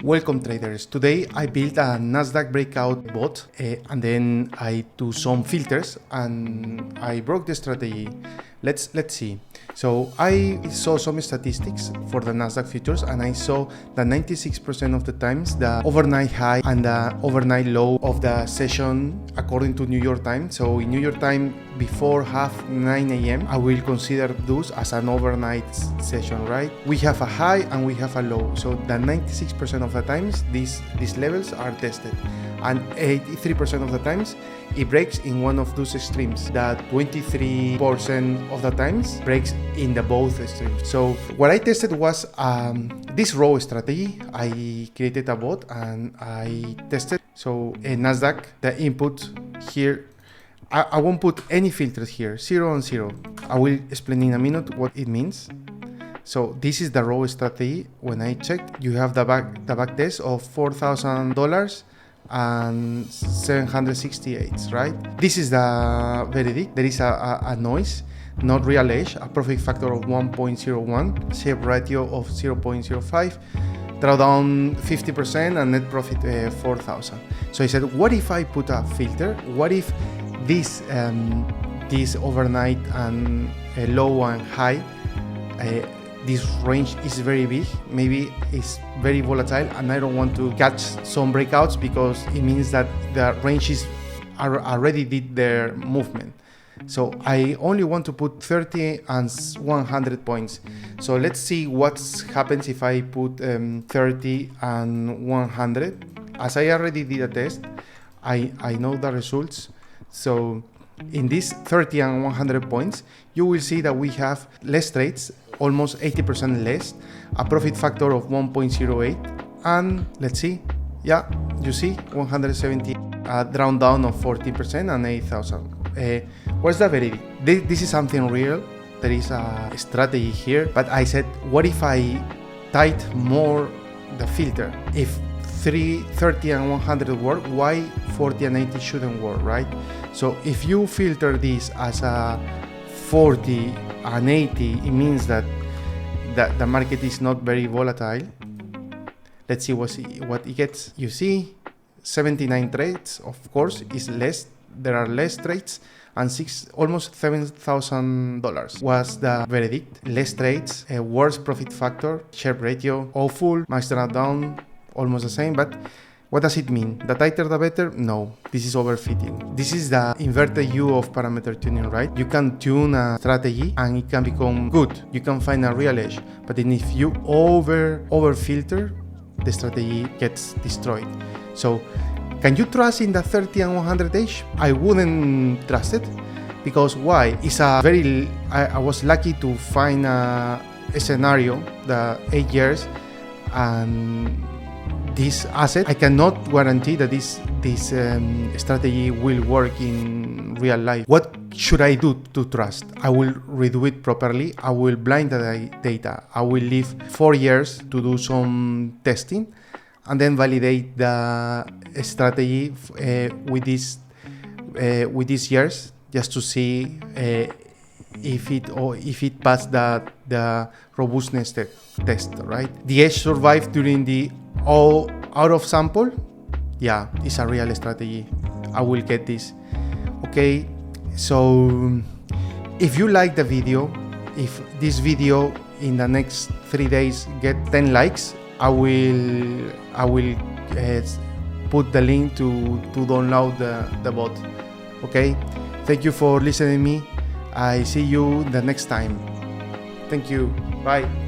Welcome traders. Today I built a Nasdaq breakout bot and then I do some filters and I broke the strategy. Let's see. So I saw some statistics for the Nasdaq futures and I saw that 96% of the times the overnight high and the overnight low of the session according to New York time. So in New York time before 9 a.m. I will consider those as an overnight session, right? We have a high and we have a low. So the 96% of the times these levels are tested, and 83% of the times it breaks in one of those extremes. That 23% of the times breaks in the both extremes. So what I tested was this row strategy. I created a bot and I tested. So in Nasdaq, the input here, I won't put any filters here, 0 and 0. I will explain in a minute what it means. So this is the row strategy. When I checked, you have the back test of $4,000 and 768, right? This is the verdict. There is a noise, not real edge, a profit factor of 1.01, shape ratio of 0.05, drawdown 50%, and net profit 4,000. So I said, what if I put a filter? What if this overnight and low and high, this range is very big, maybe it's very volatile, and I don't want to catch some breakouts because it means that the ranges already did their movement. So I only want to put 30 and 100 points. So let's see what happens if I put 30 and 100. As I already did a test, I know the results. So in these 30 and 100 points, you will see that we have less trades, almost 80% less, a profit factor of 1.08, and let's see, yeah, you see 170, a drawdown of 40% and 8,000. What's the verdict? This is something real. There is a strategy here, but I said, what if I tight more the filter? If 30 and 100 work, why 40 and 80 shouldn't work, right? So if you filter this as a 40 and 80, it means that the market is not very volatile. Let's see what it gets. You see 79 trades, of course, is less. There are less trades, and almost $7,000 was the verdict. Less trades, a worse profit factor, Sharpe ratio, awful, max drawdown, almost the same. But what does it mean? The tighter the better? No, this is overfitting. This is the inverted U of parameter tuning, right? You can tune a strategy and it can become good. You can find a real edge, but then if you over filter, the strategy gets destroyed. So can you trust in the 30 and 100 edge? I wouldn't trust it, because why? It's a very, I was lucky to find a scenario, the 8 years, and this asset, I cannot guarantee that this strategy will work in real life. What should I do to trust? I will redo it properly. I will blind the data. I will leave 4 years to do some testing and then validate the strategy with these years, just to see if it passed the robustness test, right? The edge survived during the all out of sample. Yeah, it's a real strategy. I will get this. Okay, so if you like the video, if this video in the next 3 days get 10 likes, I will put the link to download the bot. Okay, thank you for listening to me. I see you the next time. Thank you. Bye.